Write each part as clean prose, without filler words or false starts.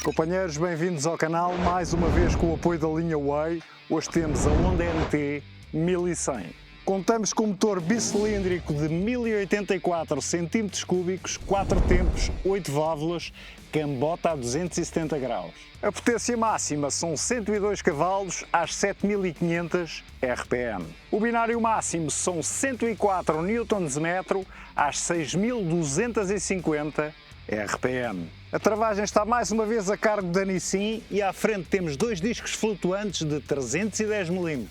Companheiros, bem-vindos ao canal, mais uma vez com o apoio da linha Way. Hoje temos a Honda NT 1100. Contamos com um motor bicilíndrico de 1084 cm3, 4 tempos, 8 válvulas, cambota a 270 graus. A potência máxima são 102 cavalos às 7500 RPM. O binário máximo são 104 Nm às 6250 RPM. A travagem está mais uma vez a cargo da Nissin e à frente temos dois discos flutuantes de 310 mm.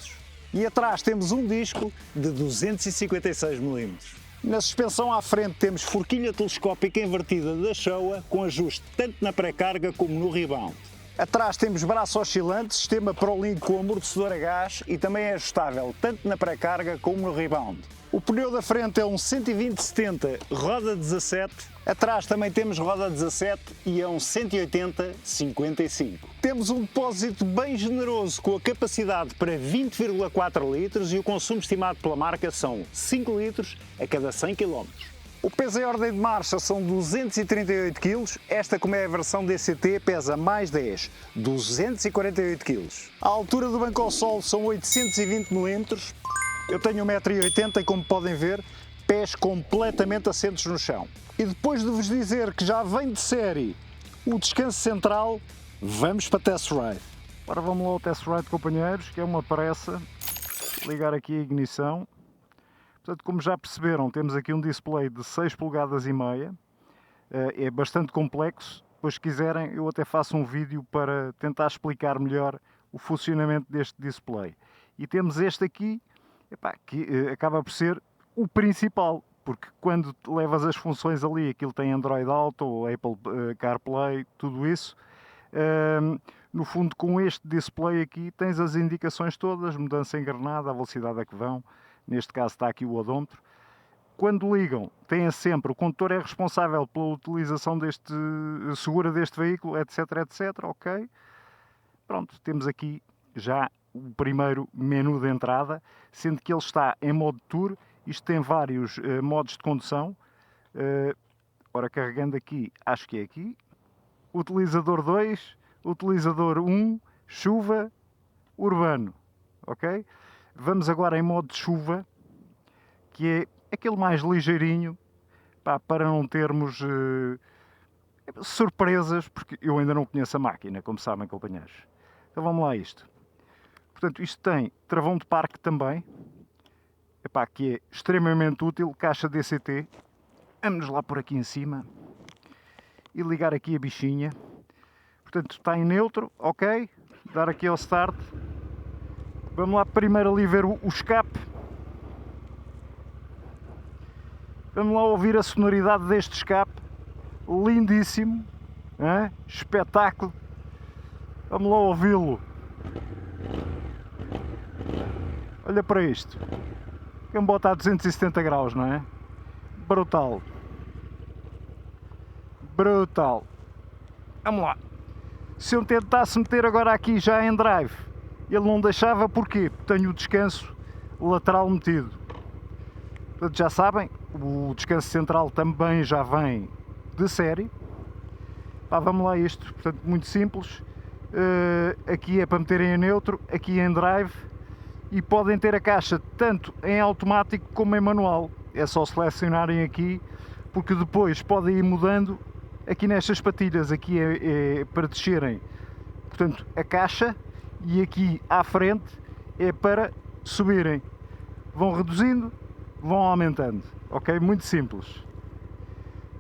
E atrás temos um disco de 256 mm. Na suspensão à frente temos forquilha telescópica invertida da Showa com ajuste tanto na pré-carga como no rebound. Atrás temos braço oscilante, sistema ProLink com amortecedor a gás e também é ajustável tanto na pré-carga como no rebound. O pneu da frente é um 120/70 roda 17, atrás também temos roda 17 e é um 180/55. Temos um depósito bem generoso com a capacidade para 20,4 litros e o consumo estimado pela marca são 5 litros a cada 100 km. O peso em ordem de marcha são 238 kg, esta como é a versão DCT pesa mais 10, 248 kg. A altura do banco ao solo são 820 mm, eu tenho 1,80 m e como podem ver, pés completamente assentos no chão. E depois de vos dizer que já vem de série o descanso central, vamos para test ride. Agora vamos lá ao test ride, companheiros, que é uma pressa. Ligar aqui a ignição. Portanto, como já perceberam, temos aqui um display de 6,5 polegadas, é bastante complexo. Depois, se quiserem, eu até faço um vídeo para tentar explicar melhor o funcionamento deste display. E temos este aqui, que acaba por ser o principal, porque quando levas as funções ali, aquilo tem Android Auto, Apple CarPlay, tudo isso. No fundo, com este display aqui, tens as indicações todas, mudança em engrenada, a velocidade a que vão. Neste caso está aqui o odômetro. Quando ligam, têm sempre, o condutor é responsável pela utilização segura deste veículo, etc, etc, ok. Pronto, temos aqui já o primeiro menu de entrada, sendo que ele está em modo Tour. Isto tem vários modos de condução. Ora, carregando aqui, acho que é aqui. Utilizador 2, utilizador 1, chuva, urbano, ok? Vamos agora em modo de chuva, que é aquele mais ligeirinho, para não termos surpresas, porque eu ainda não conheço a máquina, como sabem, companheiros. Então vamos lá a isto. Portanto, isto tem travão de parque também, que é extremamente útil, caixa DCT. Vamos lá por aqui em cima e ligar aqui a bichinha. Portanto, está em neutro, ok? Dar aqui ao start. Vamos lá primeiro ali ver o escape. Vamos lá ouvir a sonoridade deste escape. Lindíssimo, hein? Espetáculo. Vamos lá ouvi-lo. Olha para isto. Cambota a 270 graus, não é? Brutal. Brutal. Vamos lá. Se eu tentasse meter agora aqui já em drive, ele não deixava, porquê? Porque tenho o descanso lateral metido. Portanto, já sabem, o descanso central também já vem de série. Vamos lá a isto. Portanto, muito simples. Aqui é para meterem em neutro, aqui em drive. E podem ter a caixa tanto em automático como em manual. É só selecionarem aqui, porque depois podem ir mudando aqui nestas patilhas. Aqui é para descerem, portanto, a caixa, e aqui à frente é para subirem. Vão reduzindo, vão aumentando. Ok? Muito simples.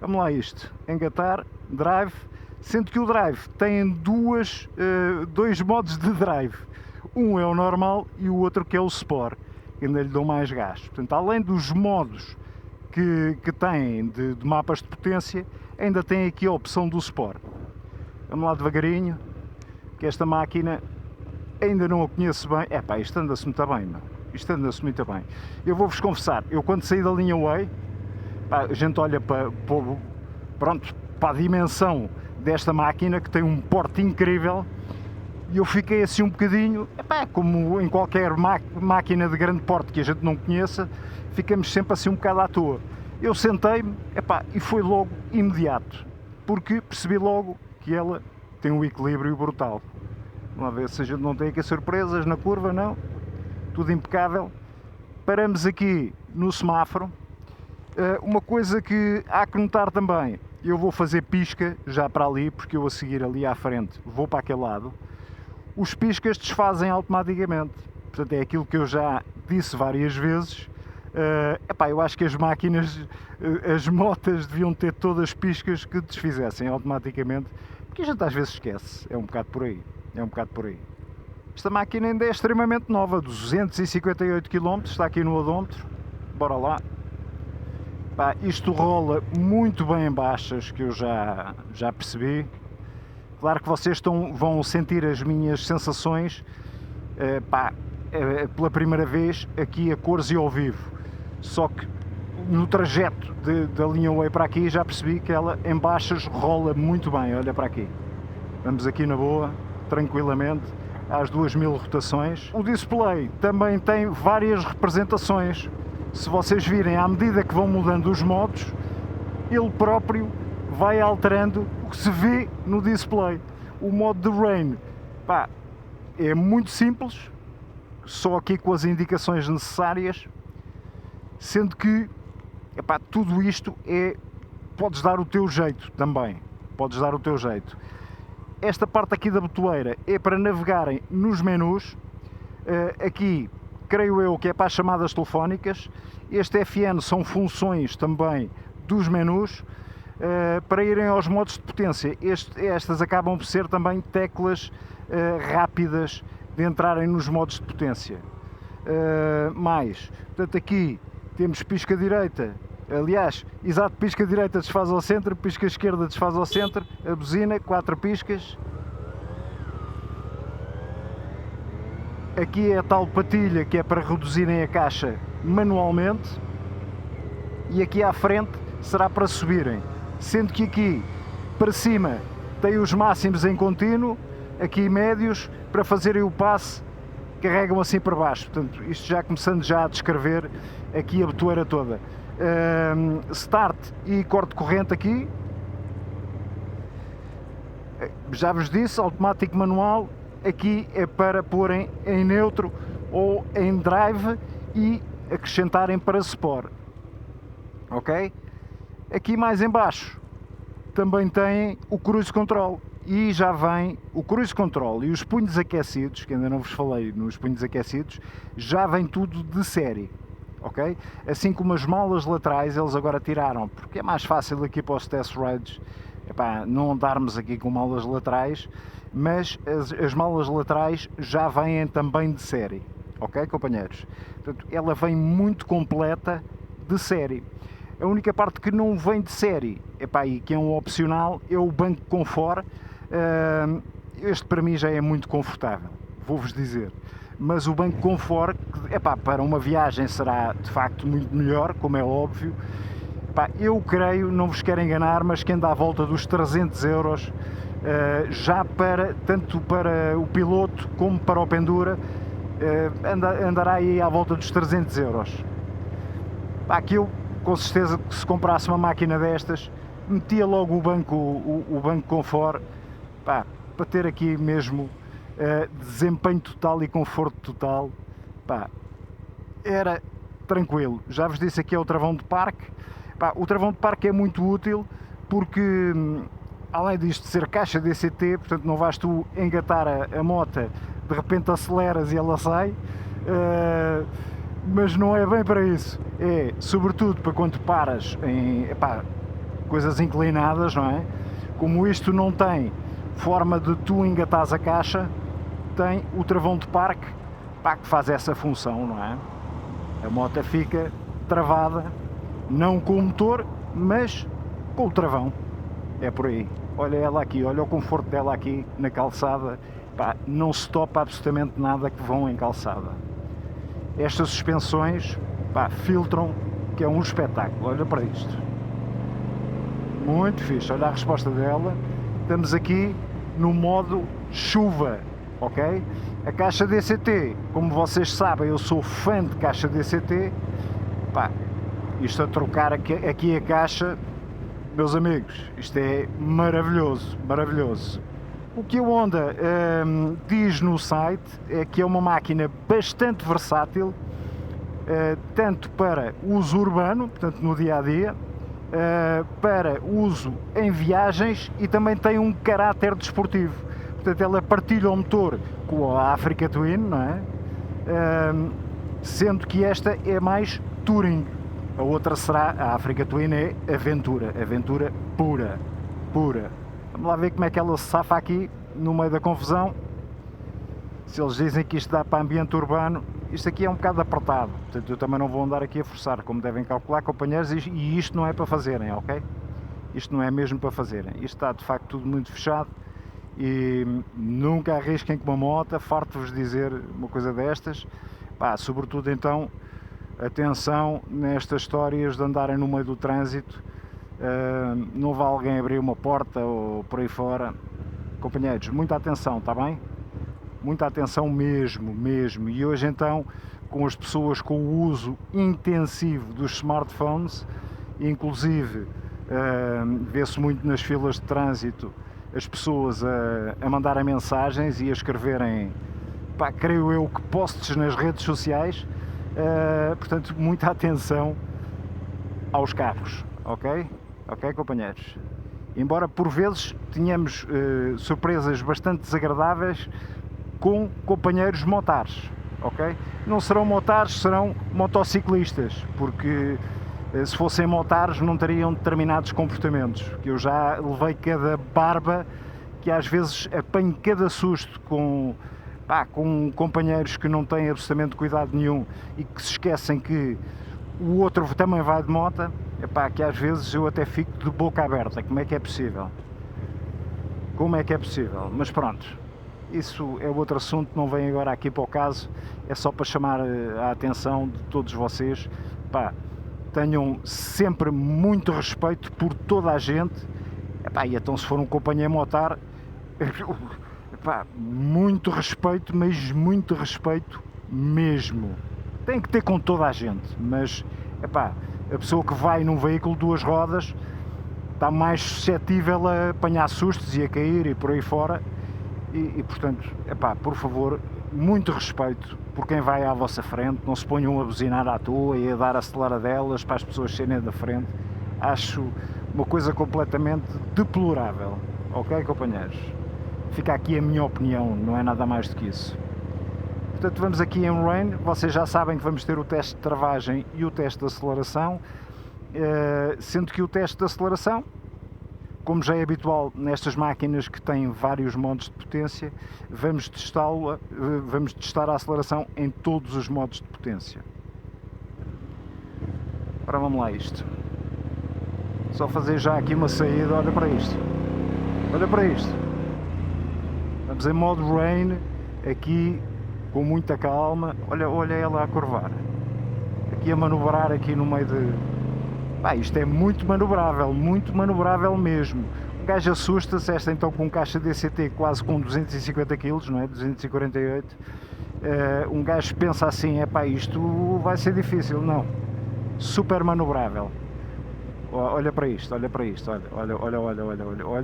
Vamos lá a isto. Engatar, drive. Sendo que o drive tem dois modos de drive. Um é o normal e o outro que é o Sport, que ainda lhe dão mais gás. Portanto, além dos modos que tem de mapas de potência, ainda tem aqui a opção do Sport. Vamos lá devagarinho, que esta máquina ainda não a conheço bem. Isto anda-se muito bem, meu. Isto anda-se muito bem. Eu vou-vos confessar, eu quando saí da linha Way, a gente olha para a dimensão desta máquina, que tem um porte incrível, e eu fiquei assim um bocadinho, como em qualquer máquina de grande porte que a gente não conheça, ficamos sempre assim um bocado à toa. Eu sentei-me, e foi logo imediato, porque percebi logo que ela tem um equilíbrio brutal. Vamos ver se a gente não tem aqui surpresas na curva, não. Tudo impecável. Paramos aqui no semáforo. Uma coisa que há que notar também, eu vou fazer pisca já para ali, porque eu a seguir ali à frente vou para aquele lado. Os piscas desfazem automaticamente. Portanto, é aquilo que eu já disse várias vezes. Eu acho que as máquinas, as motas deviam ter todas piscas que desfizessem automaticamente, porque a gente às vezes esquece. É um bocado por aí. Esta máquina ainda é extremamente nova, 258 km, está aqui no odómetro. Bora lá. Isto rola muito bem em baixas, que eu já percebi. Claro que vocês vão sentir as minhas sensações pela primeira vez aqui a cores e ao vivo. Só que no trajeto da linha Way para aqui já percebi que ela em baixas rola muito bem. Olha para aqui. Vamos aqui na boa, tranquilamente, às 2000 rotações. O display também tem várias representações. Se vocês virem, à medida que vão mudando os modos, ele próprio vai alterando o que se vê no display. O modo de Rain é muito simples, só aqui com as indicações necessárias, sendo que tudo isto podes dar o teu jeito também. Esta parte aqui da botoeira é para navegarem nos menus. Aqui creio eu que é para as chamadas telefónicas. Este FN são funções também dos menus. Para irem aos modos de potência, estas acabam por ser também teclas rápidas de entrarem nos modos de potência. Portanto, aqui temos pisca direita, aliás, exato, pisca direita desfaz ao centro, pisca esquerda desfaz ao centro, a buzina, 4 piscas. Aqui é a tal patilha que é para reduzirem a caixa manualmente, e aqui à frente será para subirem, sendo que aqui para cima tem os máximos em contínuo, aqui médios, para fazerem o passe carregam assim para baixo. Portanto, isto já começando já a descrever aqui a botoeira toda. Start e corte de corrente aqui, já vos disse, automático manual. Aqui é para porem em neutro ou em drive e acrescentarem para Sport. Ok? Aqui mais em baixo também tem o Cruise Control, e já vem o Cruise Control e os punhos aquecidos, que ainda não vos falei nos punhos aquecidos, já vem tudo de série. Ok? Assim como as molas laterais eles agora tiraram, porque é mais fácil aqui para os test rides não andarmos aqui com molas laterais, mas as molas laterais já vêm também de série. Ok, companheiros? Portanto, ela vem muito completa de série. A única parte que não vem de série, e que é um opcional, é o banco Confort. Este para mim já é muito confortável, vou-vos dizer. Mas o banco Confort, para uma viagem será de facto muito melhor, como é óbvio. Eu creio, não vos quero enganar, mas que anda à volta dos 300 euros, já tanto para o piloto como para o pendura, andará aí à volta dos 300 euros. Que eu, com certeza, que se comprasse uma máquina destas, metia logo o banco Confort, para ter aqui mesmo desempenho total e conforto total. Era tranquilo. Já vos disse, aqui é o travão de parque. O travão de parque é muito útil porque, além disto de ser caixa DCT, portanto não vais tu engatar a moto, de repente aceleras e ela sai, mas não é bem para isso. É sobretudo para quando paras em coisas inclinadas, não é? Como isto não tem forma de tu engatares a caixa, tem o travão de parque que faz essa função, não é? A moto fica travada, não com o motor, mas com o travão. É por aí. Olha ela aqui, olha o conforto dela aqui na calçada. Não se topa absolutamente nada que vão em calçada. Estas suspensões filtram, que é um espetáculo. Olha para isto. Muito fixe. Olha a resposta dela. Estamos aqui no modo chuva, ok? A caixa DCT, como vocês sabem, eu sou fã de caixa DCT. Isto a trocar aqui a caixa, meus amigos, isto é maravilhoso, maravilhoso. O que a Honda diz no site é que é uma máquina bastante versátil, tanto para uso urbano, portanto no dia a dia, para uso em viagens, e também tem um caráter desportivo. Portanto, ela partilha o motor com a Africa Twin, não é? Sendo que esta é mais touring. A outra será, a Africa Twin é aventura pura. Vamos lá ver como é que ela se safa aqui no meio da confusão. Se eles dizem que isto dá para ambiente urbano, isto aqui é um bocado apertado, portanto eu também não vou andar aqui a forçar, como devem calcular, companheiros, e isto não é para fazerem, ok? Isto não é mesmo para fazerem, isto está de facto tudo muito fechado, e nunca arrisquem com uma moto, farto-vos dizer uma coisa destas. Pá, sobretudo então, atenção nestas histórias de andarem no meio do trânsito, não vá alguém abrir uma porta ou por aí fora. Companheiros, muita atenção, está bem? Muita atenção mesmo. E hoje então, com as pessoas com o uso intensivo dos smartphones, inclusive vê-se muito nas filas de trânsito as pessoas a mandarem mensagens e a escreverem, pá, creio eu, que posts nas redes sociais. Portanto, muita atenção aos carros, ok? Ok, companheiros? Embora por vezes tenhamos surpresas bastante desagradáveis com companheiros motares, ok? Não serão motares, serão motociclistas, porque se fossem motares não teriam determinados comportamentos, que eu já levei cada barba, que às vezes apanho cada susto com companheiros que não têm absolutamente cuidado nenhum e que se esquecem que o outro também vai de moto, que às vezes eu até fico de boca aberta. Como é que é possível? Como é que é possível? Mas pronto, isso é outro assunto, não vem agora aqui para o caso, é só para chamar a atenção de todos vocês. Tenham sempre muito respeito por toda a gente, e então se for um companheiro motar, muito respeito, mas muito respeito mesmo. Tem que ter com toda a gente, mas a pessoa que vai num veículo de duas rodas está mais suscetível a apanhar sustos e a cair e por aí fora, e portanto, por favor, muito respeito por quem vai à vossa frente, não se ponham a buzinar à toa e a dar aceleradelas para as pessoas saírem da frente. Acho uma coisa completamente deplorável, ok, companheiros? Fica aqui a minha opinião, não é nada mais do que isso. Portanto, vamos aqui em Rain, vocês já sabem que vamos ter o teste de travagem e o teste de aceleração, sendo que o teste de aceleração, como já é habitual nestas máquinas que têm vários modos de potência, vamos testar a aceleração em todos os modos de potência. Ora, vamos lá isto. Só fazer já aqui uma saída, olha para isto. Estamos em modo Rain, aqui com muita calma, olha ela a curvar, aqui a manobrar aqui no meio de... isto é muito manobrável mesmo. Um gajo assusta-se, esta então com caixa DCT quase com 250 kg, não é? 248. Um gajo pensa assim, isto vai ser difícil. Não, super manobrável. Olha para isto, olha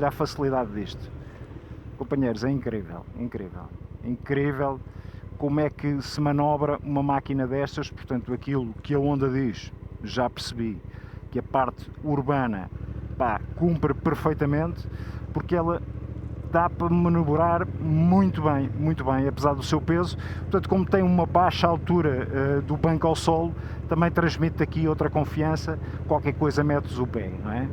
a facilidade disto. Companheiros, é incrível como é que se manobra uma máquina destas. Portanto, aquilo que a Honda diz, já percebi, que a parte urbana cumpre perfeitamente, porque ela dá para manobrar muito bem, apesar do seu peso. Portanto, como tem uma baixa altura do banco ao solo, também transmite aqui outra confiança. Qualquer coisa metes o pé, não é?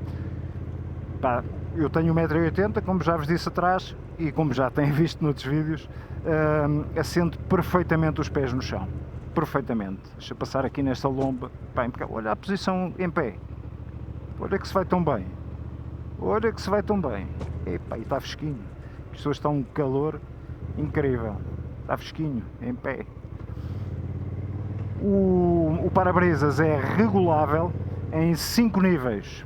Eu tenho 1,80 m, como já vos disse atrás, e como já têm visto noutros vídeos, assento perfeitamente os pés no chão. Perfeitamente. Deixa passar aqui nesta lomba. Olha a posição em pé. Olha que se vai tão bem. E está fresquinho. As pessoas estão um calor incrível. Está fresquinho, em pé. O para-brisas é regulável em 5 níveis.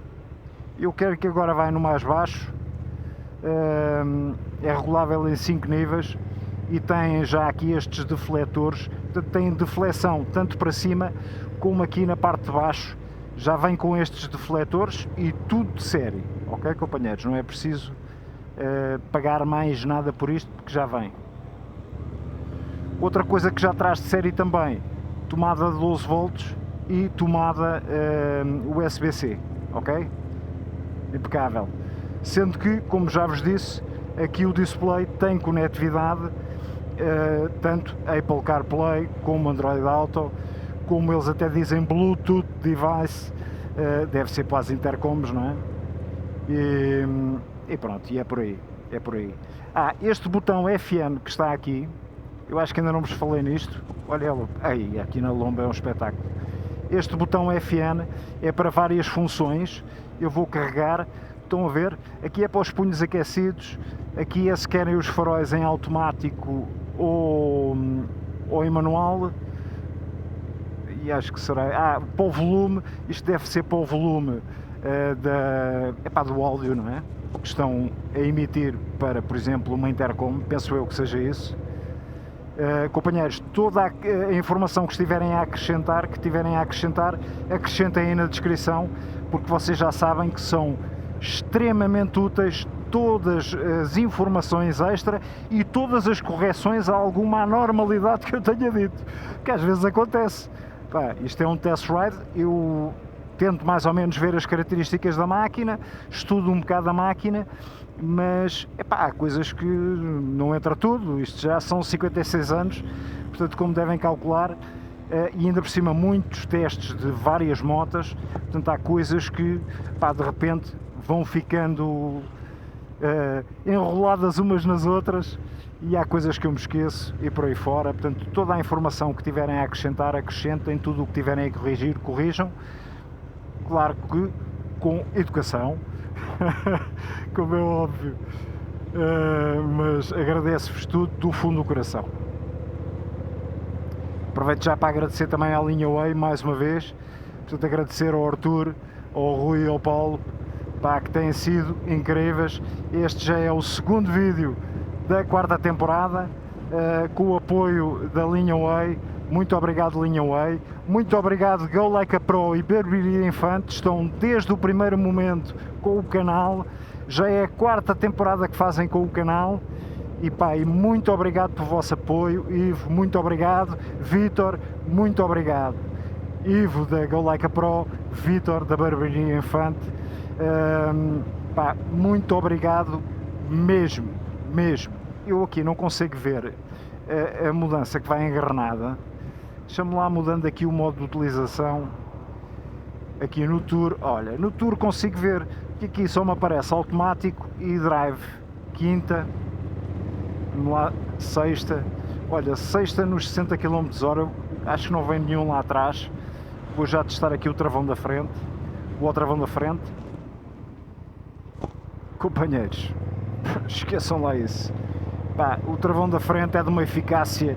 Eu quero que agora vá no mais baixo. É regulável em 5 níveis e tem já aqui estes defletores. Tem deflexão tanto para cima como aqui na parte de baixo. Já vem com estes defletores e tudo de série, ok, companheiros? Não é preciso pagar mais nada por isto, porque já vem. Outra coisa que já traz de série também, tomada de 12 volts e tomada USB-C, ok? Impecável. Sendo que, como já vos disse, aqui o display tem conectividade, tanto Apple CarPlay como Android Auto, como eles até dizem Bluetooth device, deve ser para as intercoms, não é? E pronto, e é por aí, é por aí. Este botão FN que está aqui, eu acho que ainda não vos falei nisto, olha aí, aqui na lomba é um espetáculo. Este botão FN é para várias funções, eu vou carregar, estão a ver, aqui é para os punhos aquecidos, aqui é se querem os faróis em automático ou em manual, e acho que será, para o volume, isto deve ser para o volume do áudio, não é? Que estão a emitir para, por exemplo, uma intercom, penso eu que seja isso. Companheiros, toda a informação que tiverem a acrescentar, acrescentem aí na descrição, porque vocês já sabem que são extremamente úteis todas as informações extra e todas as correções a alguma anormalidade que eu tenha dito, que às vezes acontece. Isto é um test ride, eu tento mais ou menos ver as características da máquina, estudo um bocado a máquina, mas há coisas que não entra tudo, isto já são 56 anos, portanto, como devem calcular, e ainda por cima muitos testes de várias motas, portanto há coisas que de repente vão ficando enroladas umas nas outras, e há coisas que eu me esqueço e por aí fora. Portanto, toda a informação que tiverem a acrescentar, acrescentem, tudo o que tiverem a corrigir, corrijam, claro que com educação, como é óbvio, mas agradeço-vos tudo do fundo do coração. Aproveito já para agradecer também à linha Way mais uma vez, portanto agradecer ao Arthur, ao Rui e ao Paulo, que têm sido incríveis. Este já é o segundo vídeo da quarta temporada, com o apoio da linha Way. Muito obrigado, linha Way, muito obrigado Go Like a Pro e Barbearia Infante, estão desde o primeiro momento com o canal, já é a quarta temporada que fazem com o canal, e muito obrigado pelo vosso apoio. Ivo, muito obrigado. Vítor, muito obrigado. Ivo da Go Like a Pro, Vítor da Barbearia Infante, muito obrigado mesmo. Eu aqui não consigo ver a mudança que vai engrenada. Deixa-me lá mudando aqui o modo de utilização. Aqui no Tour, olha, no Tour consigo ver que aqui só me aparece automático e drive. Quinta, vamos lá, sexta, olha, sexta nos 60 km/h, acho que não vem nenhum lá atrás. Vou já testar aqui o travão da frente, companheiros, esqueçam lá isso. O travão da frente é de uma eficácia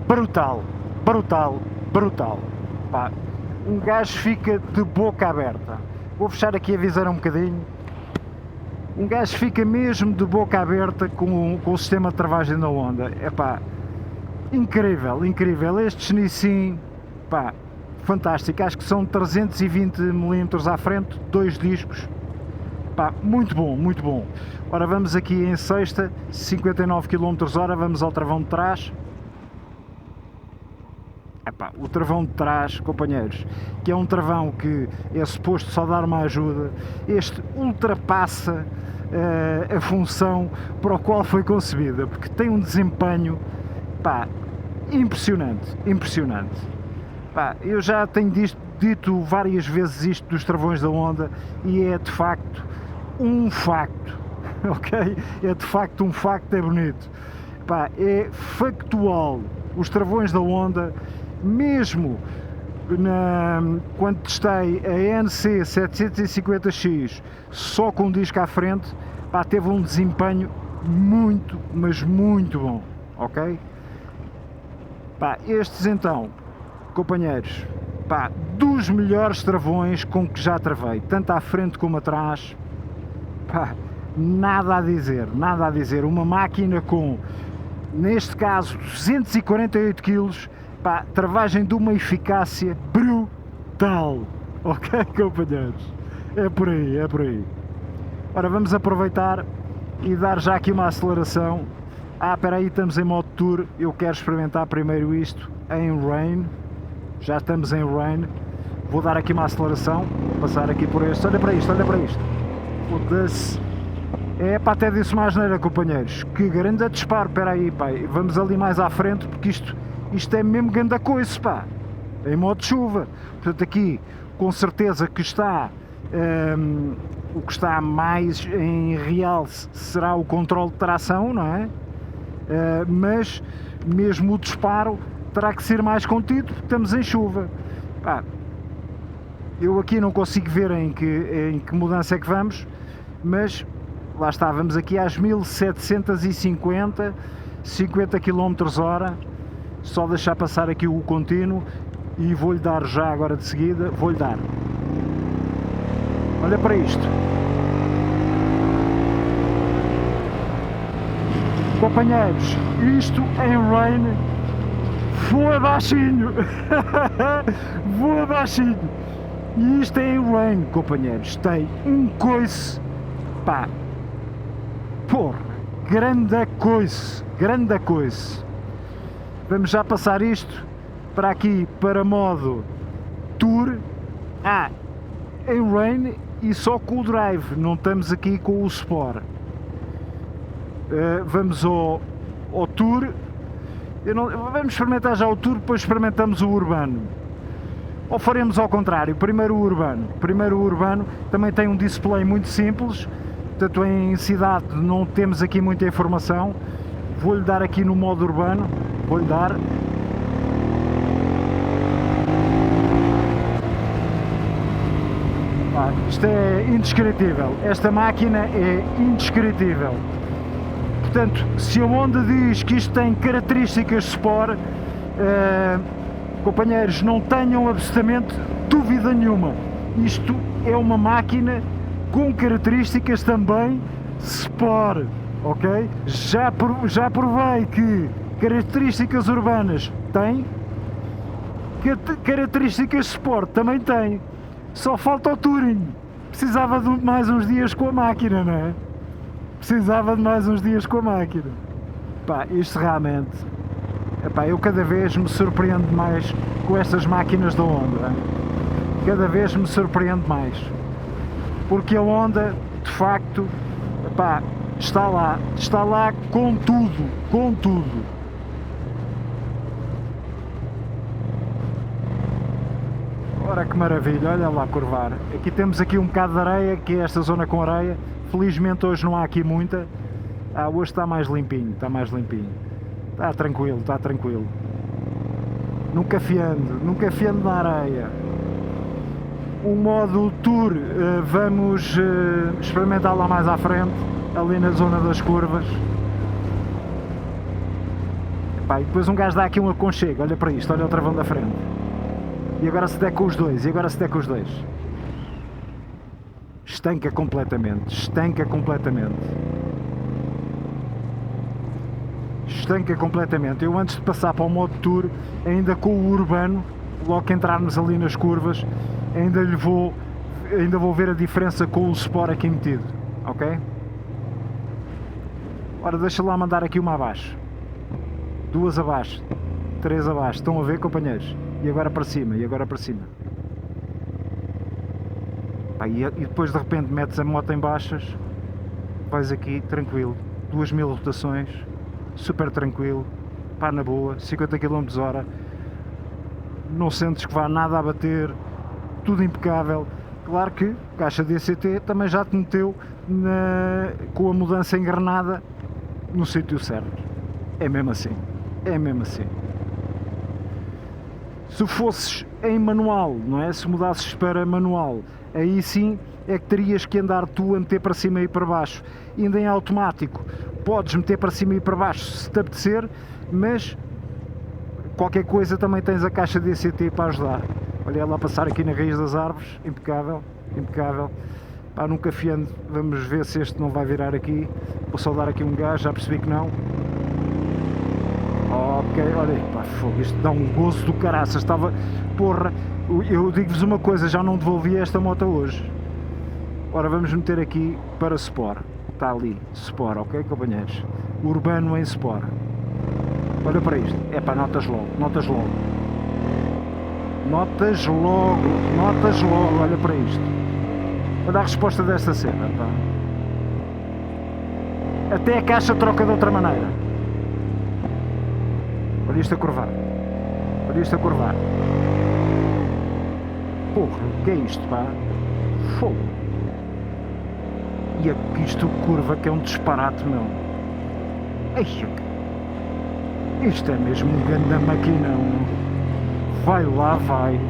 brutal. Um gajo fica de boca aberta. Vou fechar aqui a viseira um bocadinho. Um gajo fica mesmo de boca aberta com o sistema de travagem da Honda. Incrível. Este Nissin, fantástico. Acho que são 320 mm à frente, 2 discos. Muito bom. Ora, vamos aqui em sexta, 59 km/h, vamos ao travão de trás. O travão de trás, companheiros, que é um travão que é suposto só dar uma ajuda, este ultrapassa a função para o qual foi concebida, porque tem um desempenho impressionante. Eu já tenho dito várias vezes isto dos travões da Honda, e é de facto um facto, ok? É de facto um facto, é bonito. É factual. Os travões da Honda, mesmo quando testei a NC 750X só com um disco à frente, teve um desempenho muito, mas muito bom, ok? Estes então, companheiros, dos melhores travões com que já travei, tanto à frente como atrás, nada a dizer, uma máquina com, neste caso, 248 kg, travagem de uma eficácia brutal, ok, companheiros? É por aí. Ora, vamos aproveitar e dar já aqui uma aceleração. Espera aí, estamos em modo tour, eu quero experimentar primeiro isto em rain, já estamos em rain, vou dar aqui uma aceleração, vou passar aqui por este, olha para isto, foda-se, até disse uma asneira, companheiros, que grande disparo, espera aí, pá, vamos ali mais à frente, porque isto é mesmo grande coisa, pá, em modo chuva, portanto aqui, com certeza que está... o que está mais em realce será o controle de tração, não é? Mas mesmo o disparo terá que ser mais contido, estamos em chuva. Eu aqui não consigo ver em que mudança é que vamos, mas lá está, vamos aqui às 1750, 50 km/h, só deixar passar aqui o contínuo e vou-lhe dar já agora de seguida, vou-lhe dar. Olha para isto. Companheiros, isto em rain voa baixinho. Voa baixinho. E isto é em rain, companheiros. Tem um coice. Pá. Porra. Grande coice. Grande coice. Vamos já passar isto para aqui, para modo tour. Em rain e só com o drive, não estamos aqui com o Sport. Vamos ao tour. Vamos experimentar já o tour, depois experimentamos o urbano. Ou faremos ao contrário, primeiro o urbano. Primeiro o urbano também tem um display muito simples, portanto em cidade não temos aqui muita informação. Vou-lhe dar aqui no modo urbano, vou-lhe dar. Isto é indescritível, esta máquina é indescritível. Portanto, se a Honda diz que isto tem características Sport, companheiros, não tenham absolutamente dúvida nenhuma. Isto é uma máquina com características também Sport, ok? Já provei que características urbanas tem, características Sport também tem. Só falta o Touring. Precisava de mais uns dias com a máquina, não é? Precisava de mais uns dias com a máquina. Isto realmente... eu cada vez me surpreendo mais com estas máquinas da Honda. Cada vez me surpreendo mais. Porque a Honda, de facto, está lá com tudo. Ora que maravilha, olha lá curvar. Aqui temos aqui um bocado de areia, que é esta zona com areia. Felizmente hoje não há aqui muita. Hoje está mais limpinho, Está tranquilo. Nunca fiando na areia. O modo Tour vamos experimentar lá mais à frente, ali na zona das curvas. E depois um gajo dá aqui um aconchego, olha para isto, olha o travão da frente. E agora se der com os dois, Estanca completamente. Eu antes de passar para o modo Tour, ainda com o urbano, logo que entrarmos ali nas curvas, ainda vou ver a diferença com o Sport aqui metido, ok? Ora, deixa lá mandar aqui uma abaixo, 2 abaixo, 3 abaixo, estão a ver, companheiros? E agora para cima. E depois de repente metes a moto em baixas, vais aqui tranquilo, 2000 rotações, super tranquilo, na boa, 50 km/h, não sentes que vá nada a bater, tudo impecável. Claro que a caixa DCT também já te meteu com a mudança engrenada no sítio certo. É mesmo assim. Se fosses em manual, não é? Se mudasses para manual, aí sim é que terias que andar tu a meter para cima e para baixo. Ainda em automático, podes meter para cima e para baixo se te apetecer, mas qualquer coisa também tens a caixa DCT para ajudar. Olha ela a passar aqui na raiz das árvores, impecável. Nunca fiando, vamos ver se este não vai virar aqui. Vou só dar aqui um gás, já percebi que não. Ok, olha, fogo, isto dá um gozo do caraças, eu digo-vos uma coisa, já não devolvi esta moto hoje. Ora, vamos meter aqui para Sport. está ali, Sport, ok, companheiros? Urbano em Sport. Olha para isto. É pá, notas logo, notas logo. Notas logo, notas logo, olha para isto. Olha a resposta desta cena, pá. Até a caixa troca de outra maneira. Olha isto a curvar. Olha isto a curvar. Porra, o que é isto, pá? Fogo. E aqui isto curva que é um disparate, meu. Eixa. Isto é mesmo um grande maquinão, meu. Vai lá, vai.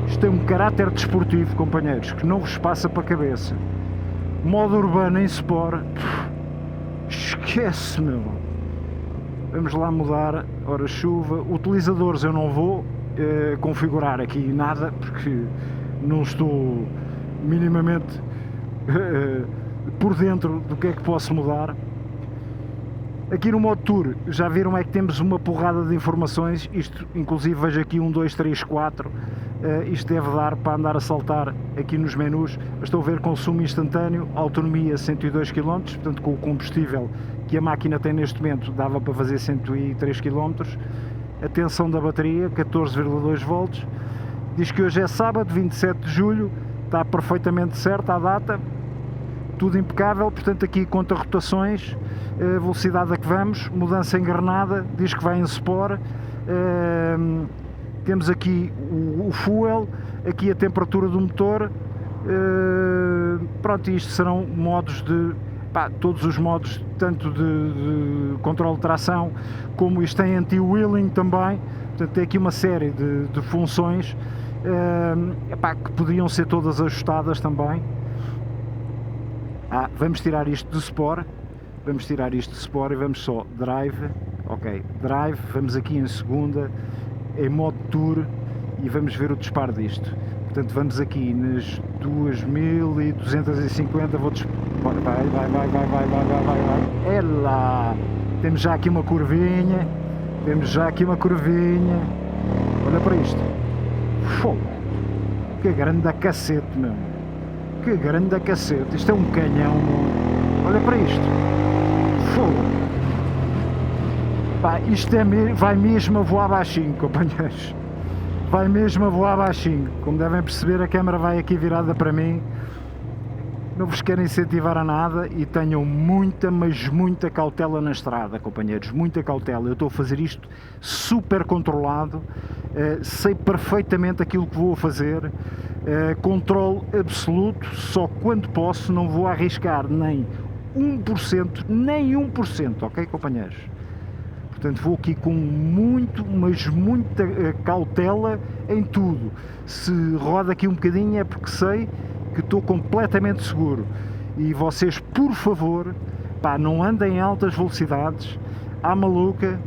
Isto tem um caráter desportivo, companheiros, que não vos passa para a cabeça. Modo urbano em Sport. Esquece, meu. Vamos lá mudar. Ora, chuva. Utilizadores eu não vou configurar aqui nada, porque não estou minimamente por dentro do que é que posso mudar. Aqui no modo Tour, já viram é que temos uma porrada de informações, isto inclusive vejo aqui 1, 2, 3, 4, isto deve dar para andar a saltar aqui nos menus. Estou a ver consumo instantâneo, autonomia 102 km, portanto com o combustível que a máquina tem neste momento dava para fazer 103 km, a tensão da bateria 14,2 volts, diz que hoje é sábado, 27 de julho, está perfeitamente certa a data, tudo impecável, portanto aqui conta rotações, velocidade a que vamos, mudança em granada, diz que vai em Sport, temos aqui o fuel, aqui a temperatura do motor, pronto, isto serão modos de, pá, todos os modos, tanto de controle de tração, como isto tem anti-wheeling também, portanto tem aqui uma série de funções epá, que podiam ser todas ajustadas também. Vamos tirar isto do Sport, vamos tirar isto do Sport e vamos só Drive, ok, Drive, vamos aqui em segunda, em modo Tour e vamos ver o disparo disto. Portanto, vamos aqui nas 2250, vou vai, é lá, temos já aqui uma curvinha, olha para isto, fogo, que grande cacete, meu. Que grande cacete, isto é um canhão, olha para isto, fogo, pá, isto é vai mesmo a voar baixinho, companheiros, vai mesmo a voar baixinho, como devem perceber a câmera vai aqui virada para mim, não vos quero incentivar a nada e tenham muita, mas muita cautela na estrada, companheiros, muita cautela, eu estou a fazer isto super controlado, sei perfeitamente aquilo que vou fazer, controle absoluto, só quando posso, não vou arriscar nem 1%, ok, companheiros? Portanto, vou aqui com muito, mas muita cautela em tudo. Se roda aqui um bocadinho é porque sei que estou completamente seguro. E vocês, por favor, pá, não andem em altas velocidades, à maluca,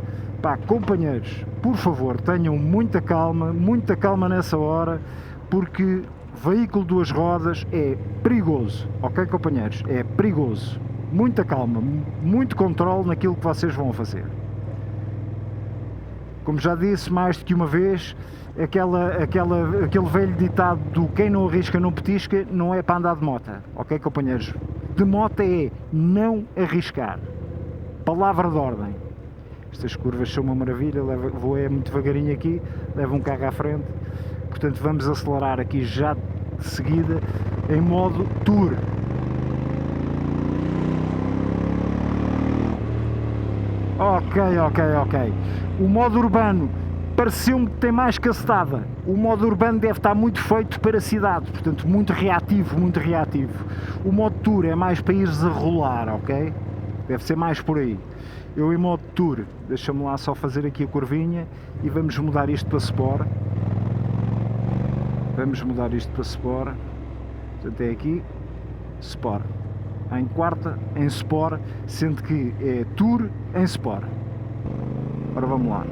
pá, companheiros, por favor, tenham muita calma nessa hora, porque veículo de duas rodas é perigoso, ok, companheiros? É perigoso. Muita calma, muito controle naquilo que vocês vão fazer. Como já disse mais do que uma vez, aquele velho ditado do quem não arrisca não petisca não é para andar de moto, ok, companheiros? De moto é não arriscar. Palavra de ordem. Estas curvas são uma maravilha, vou muito devagarinho aqui, levo um carro à frente, portanto vamos acelerar aqui já de seguida em modo Tour. Ok. O modo urbano pareceu-me que tem mais cacetada. O modo urbano deve estar muito feito para a cidade, portanto muito reativo. O modo Tour é mais para ires a rolar, ok? Deve ser mais por aí. Eu em modo Tour, deixa-me lá só fazer aqui a curvinha e vamos mudar isto para Sport. Portanto é aqui, Sport. Em quarta, em Sport, sendo que é Tour em Sport. Ora vamos lá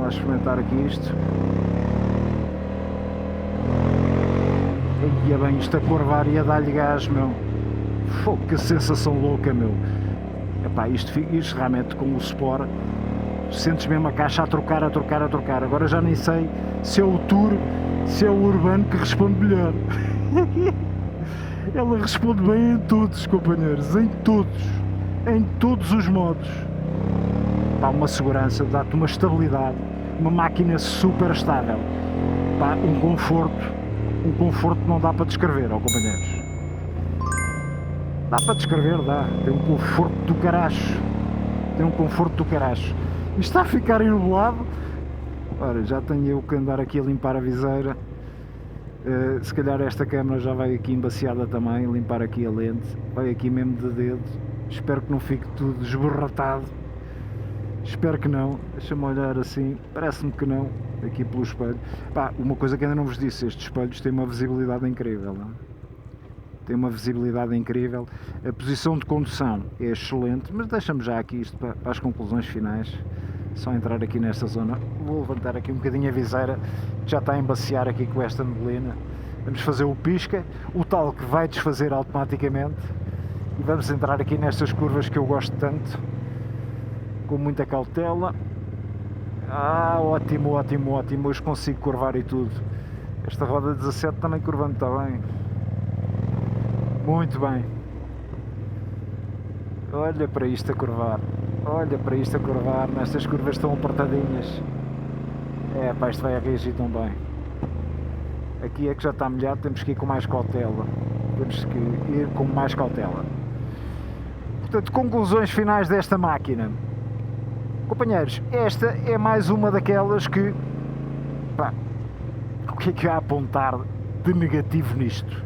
experimentar aqui isto. Ia bem, isto a curvar e a dar-lhe gás, meu. Fogo, que sensação louca, meu. Epá, isto realmente com o Sport, sentes mesmo a caixa a trocar. Agora já nem sei se é o Tour, se é o urbano que responde melhor. Ela responde bem em todos, companheiros, em todos. em todos os modos. Pá, uma segurança, dá-te uma estabilidade, uma máquina super estável, pá, um conforto não dá para descrever, ó companheiros. Dá para descrever, dá, tem um conforto do caracho, e está a ficar ennublado. Ora, já tenho eu que andar aqui a limpar a viseira. Se calhar esta câmera já vai aqui embaciada também, limpar aqui a lente, vai aqui mesmo de dedo, espero que não fique tudo esborratado, espero que não, deixa-me olhar assim, parece-me que não, aqui pelo espelho. Pá, uma coisa que ainda não vos disse, estes espelhos têm uma visibilidade incrível, não? Tem uma visibilidade incrível, a posição de condução é excelente, mas deixa-me já aqui isto para as conclusões finais. Só entrar aqui nesta zona, vou levantar aqui um bocadinho a viseira, já está a embaciar aqui com esta neblina. Vamos fazer o pisca, o tal que vai desfazer automaticamente, e vamos entrar aqui nestas curvas que eu gosto tanto, com muita cautela. Ótimo, hoje consigo curvar e tudo. Esta roda 17 também curvando está bem, muito bem. Olha para isto a curvar, nestas curvas tão apertadinhas. Pá, isto vai a reagir tão bem. Aqui é que já está molhado, temos que ir com mais cautela. Portanto, conclusões finais desta máquina. Companheiros, esta é mais uma daquelas que... Pá, o que é que há a apontar de negativo nisto?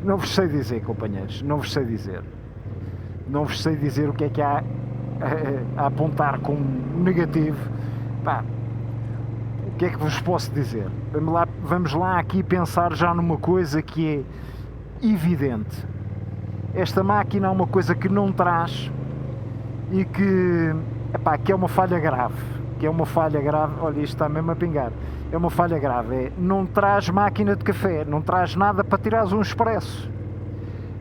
Não vos sei dizer, companheiros, não vos sei dizer o que é que há a apontar como negativo. Pá, o que é que vos posso dizer? Vamos lá aqui pensar já numa coisa que é evidente. Esta máquina é uma coisa que não traz e que é uma falha grave. Olha, isto está mesmo a pingar. É uma falha grave, não traz máquina de café, não traz nada para tirares um expresso.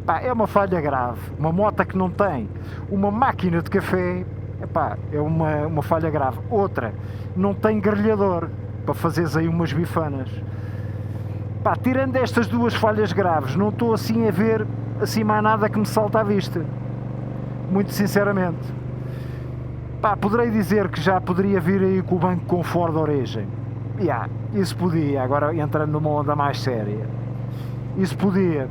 Pá, é uma falha grave. Uma moto que não tem uma máquina de café, é uma falha grave. Outra, não tem grelhador para fazeres aí umas bifanas. Pá, tirando estas duas falhas graves, não estou assim a ver assim mais nada que me salta à vista, muito sinceramente. Pá, poderei dizer que já poderia vir aí com o banco com Ford de origem. Isso podia, agora entrando numa onda mais séria. Isso podia,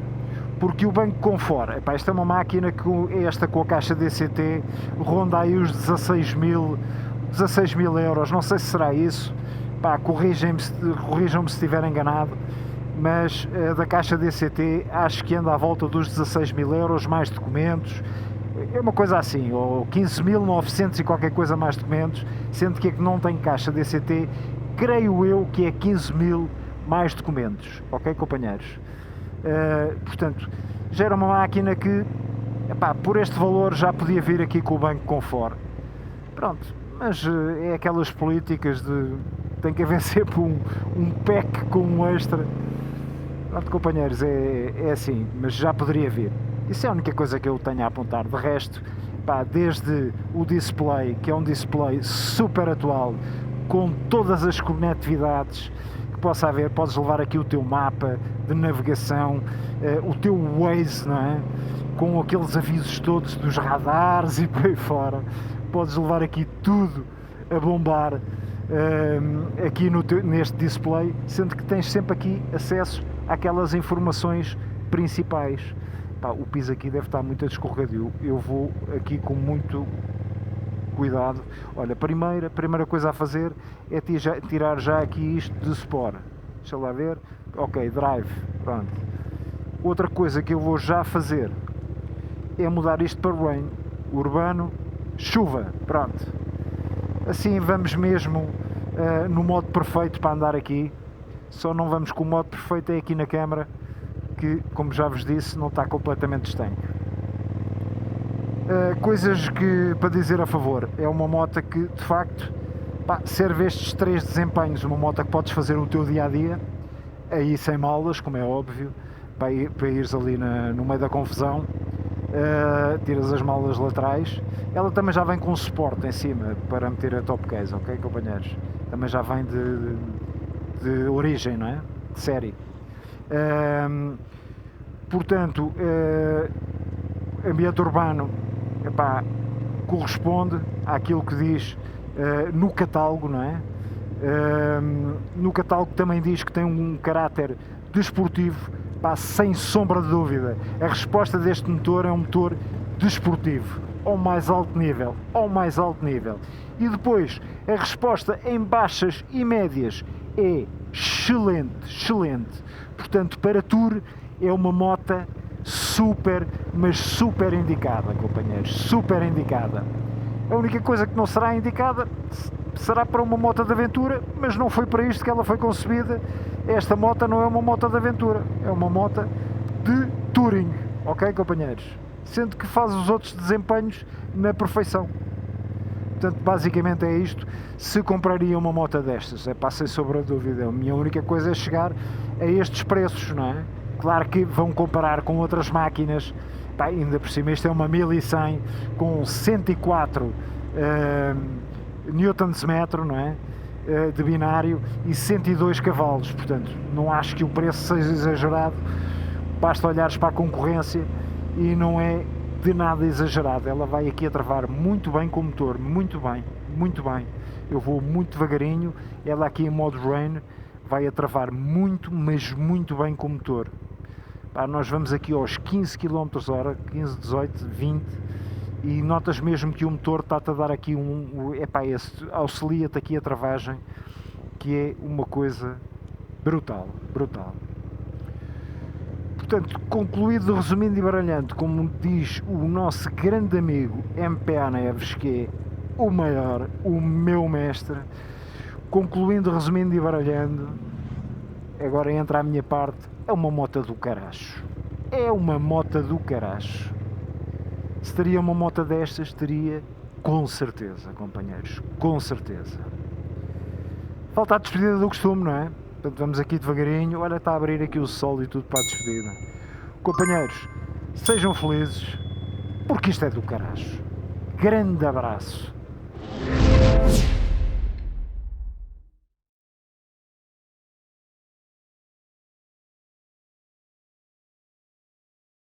porque o banco com Ford, esta é uma máquina que esta com a caixa DCT ronda aí os 16 mil euros, não sei se será isso. Pá, corrijam-me se estiver enganado, mas da caixa DCT acho que anda à volta dos 16 mil euros, mais documentos, é uma coisa assim, ou 15.900 e qualquer coisa mais documentos, sendo que não tem caixa DCT, creio eu que é 15 mil mais documentos, ok, companheiros? Portanto, já era uma máquina que, por este valor já podia vir aqui com o banco com Ford. Pronto, mas é aquelas políticas de tem que haver sempre um pack com um extra. Pronto, companheiros, é assim, mas já poderia vir. Isso é a única coisa que eu tenho a apontar. De resto, desde o display, que é um display super atual, com todas as conectividades que possa haver, podes levar aqui o teu mapa de navegação, o teu Waze, não é? Com aqueles avisos todos dos radares e por aí fora, podes levar aqui tudo a bombar aqui neste display, sendo que tens sempre aqui acesso àquelas informações principais. O piso aqui deve estar muito escorregadio, eu vou aqui com muito cuidado. Olha, a primeira coisa a fazer é tirar já aqui isto de Sport. Deixa lá ver. Ok, Drive, pronto. Outra coisa que eu vou já fazer é mudar isto para Rain, urbano, chuva, pronto. Assim vamos mesmo no modo perfeito para andar aqui. Só não vamos com o modo perfeito é aqui na câmara, que, como já vos disse, não está completamente estanque. Coisas que para dizer a favor, é uma moto que de facto serve estes 3 desempenhos, uma moto que podes fazer o teu dia a dia, aí sem malas, como é óbvio, para ires ali no meio da confusão, tiras as malas laterais. Ela também já vem com suporte em cima para meter a top case, ok, companheiros? Também já vem de origem, não é? De série. Portanto, ambiente urbano, epá, corresponde àquilo que diz no catálogo, não é? No catálogo também diz que tem um caráter desportivo, pá, sem sombra de dúvida. A resposta deste motor é um motor desportivo, ao mais alto nível, ao mais alto nível. E depois, a resposta em baixas e médias é excelente, excelente. Portanto, para Tour é uma moto super, mas super indicada, companheiros, super indicada. A única coisa que não será indicada será para uma moto de aventura, mas não foi para isto que ela foi concebida. Esta moto não é uma moto de aventura, é uma moto de touring, ok, companheiros? Sendo que faz os outros desempenhos na perfeição. Portanto, basicamente é isto. Se compraria uma moto destas, é pá, sem sombra de dúvida. A minha única coisa é chegar a estes preços, não é? Claro que vão comparar com outras máquinas, pá, ainda por cima isto é uma 1100 com 104 Nm, não é? De binário e 102 cavalos, portanto não acho que o preço seja exagerado, basta olhares para a concorrência e não é de nada exagerado. Ela vai aqui a travar muito bem com o motor, muito bem, muito bem. Eu vou muito devagarinho, ela aqui em modo rain vai a travar muito, mas muito bem com o motor. Pá, nós vamos aqui aos 15 km/h, 15, 18, 20 e notas mesmo que o motor está-te a dar aqui auxilia-te aqui a travagem, que é uma coisa brutal, brutal. Portanto, concluído, resumindo e baralhando, como diz o nosso grande amigo MPA Neves, que é o maior, o meu mestre, concluindo, resumindo e baralhando, agora entra a minha parte, é uma moto do caracho. É uma moto do caracho. Se teria uma moto destas, teria com certeza, companheiros, com certeza. Falta a despedida do costume, não é? Portanto, vamos aqui devagarinho. Olha, está a abrir aqui o sol e tudo para a despedida. Companheiros, sejam felizes, porque isto é do caracho. Grande abraço.